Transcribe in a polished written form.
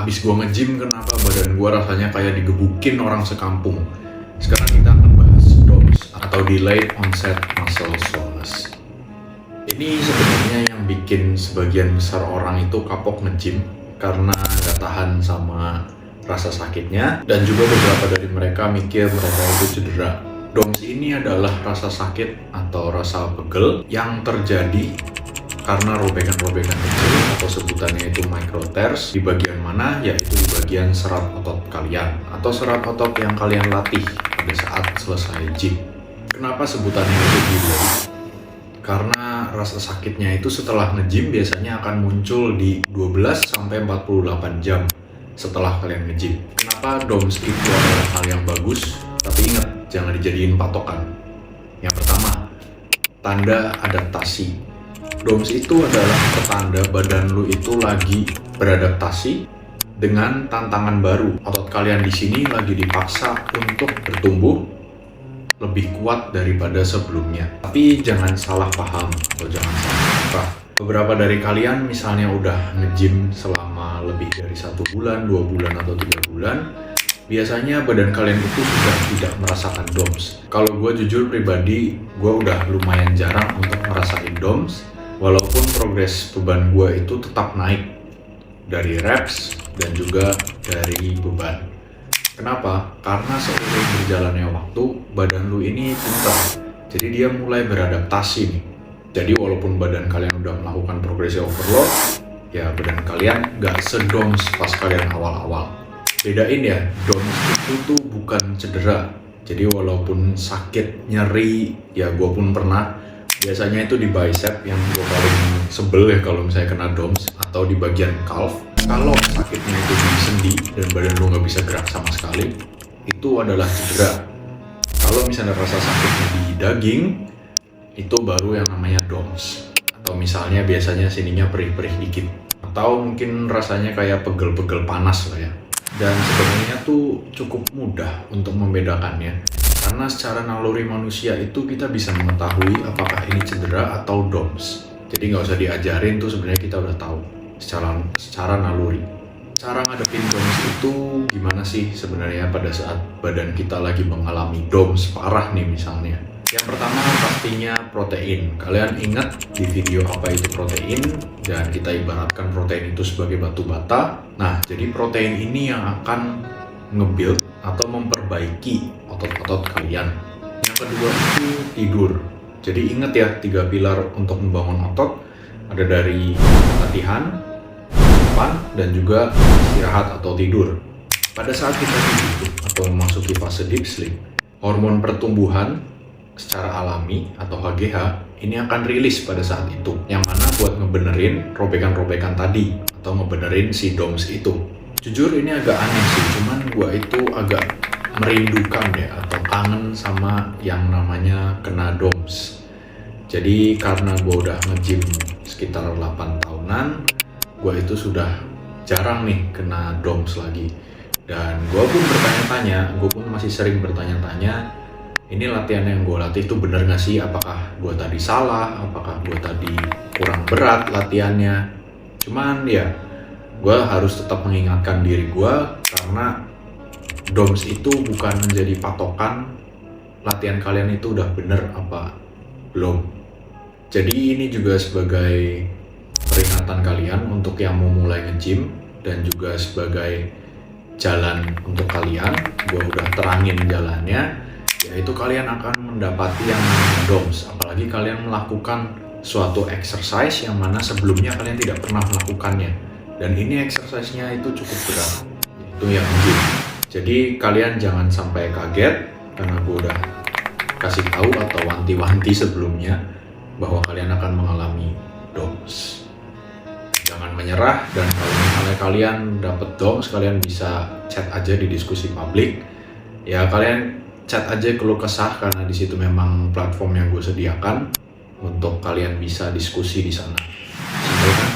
Abis gue nge-gym, kenapa badan gue rasanya kayak digebukin orang sekampung. Sekarang kita akan bahas DOMS atau Delayed Onset Muscle Soreness. Ini sebenarnya yang bikin sebagian besar orang itu kapok nge-gym karena nggak tahan sama rasa sakitnya, dan juga beberapa dari mereka mikir mereka itu cedera. DOMS ini adalah rasa sakit atau rasa pegel yang terjadi karena robekan-robekan kecil atau sebutannya itu micro tears di bagian mana, yaitu di bagian serat otot kalian atau serat otot yang kalian latih pada saat selesai gym. Kenapa sebutannya itu delay? Karena rasa sakitnya itu setelah nge-gym biasanya akan muncul di 12-48 jam setelah kalian nge-gym. Kenapa DOMS itu adalah hal yang bagus? Tapi ingat, jangan dijadiin patokan. Yang pertama, tanda adaptasi. DOMS itu adalah pertanda badan lu itu lagi beradaptasi dengan tantangan baru. Otot kalian di sini lagi dipaksa untuk bertumbuh lebih kuat daripada sebelumnya. Tapi jangan salah paham atau jangan salah kaprah. Beberapa dari kalian misalnya udah nge-gym selama lebih dari 1 bulan, 2 bulan, atau 3 bulan, biasanya badan kalian itu sudah tidak merasakan DOMS. Kalau gue jujur pribadi, gue udah lumayan jarang untuk merasain DOMS, walaupun progres beban gue itu tetap naik dari reps dan juga dari beban. Kenapa? Karena seiring berjalannya waktu, badan lu ini pintar. Jadi dia mulai beradaptasi nih. Jadi walaupun badan kalian udah melakukan progresi overload, ya badan kalian nggak se-DOMS pas kalian awal-awal. Bedain ya, DOMS itu tuh bukan cedera. Jadi walaupun sakit, nyeri, ya gue pun pernah. Biasanya itu di bicep yang gue paling sebel ya kalau misalnya kena DOMS, atau di bagian calf. Kalau sakitnya itu di sendi dan badan lu nggak bisa gerak sama sekali, itu adalah cedera. Kalau misalnya rasa sakitnya di daging, itu baru yang namanya DOMS. Atau misalnya biasanya sininya perih-perih dikit, atau mungkin rasanya kayak pegel-pegel panas lah ya. Dan sebenarnya tuh cukup mudah untuk membedakannya, karena secara naluri manusia itu kita bisa mengetahui apakah ini cedera atau DOMS. Jadi nggak usah diajarin tuh, sebenarnya kita udah tahu secara naluri. Cara ngadepin DOMS itu gimana sih sebenarnya pada saat badan kita lagi mengalami DOMS parah nih misalnya? Yang pertama pastinya protein. Kalian ingat di video apa itu protein, dan kita ibaratkan protein itu sebagai batu bata. Nah, jadi protein ini yang akan nge-build atau memperbaiki otot-otot kalian. Yang kedua itu tidur. Jadi ingat ya, 3 pilar untuk membangun otot ada dari latihan, makan, dan juga istirahat atau tidur. Pada saat kita tidur atau memasuki fase deep sleep, hormon pertumbuhan secara alami atau HGH ini akan rilis pada saat itu, yang mana buat ngebenerin robekan-robekan tadi atau ngebenerin si DOMS itu. Jujur ini agak aneh sih, cuman gua itu agak merindukan ya atau kangen sama yang namanya kena DOMS. Jadi karena gua udah nge-gym sekitar 8 tahunan, gua itu sudah jarang nih kena DOMS lagi. Dan gua pun bertanya-tanya, gua pun masih sering bertanya-tanya, ini latihan yang gue latih itu bener gak sih? Apakah gue tadi salah? Apakah gue tadi kurang berat latihannya? Cuman ya, gue harus tetap mengingatkan diri gue, karena DOMS itu bukan menjadi patokan latihan kalian itu udah bener apa belum. Jadi ini juga sebagai peringatan kalian untuk yang mau mulai nge-gym, dan juga sebagai jalan untuk kalian. Gue udah terangin jalannya, yaitu kalian akan mendapati yang namanya DOMS, apalagi kalian melakukan suatu exercise yang mana sebelumnya kalian tidak pernah melakukannya, dan ini exercise-nya itu cukup berat, itu yang gym. Jadi kalian jangan sampai kaget, karena gue udah kasih tahu atau wanti-wanti sebelumnya bahwa kalian akan mengalami DOMS. Jangan menyerah, dan kalau misalnya kalian dapet DOMS, kalian bisa chat aja di diskusi publik. Ya kalian chat aja keluh kesah, karena di situ memang platform yang gue sediakan untuk kalian bisa diskusi di sana. Simpel kan?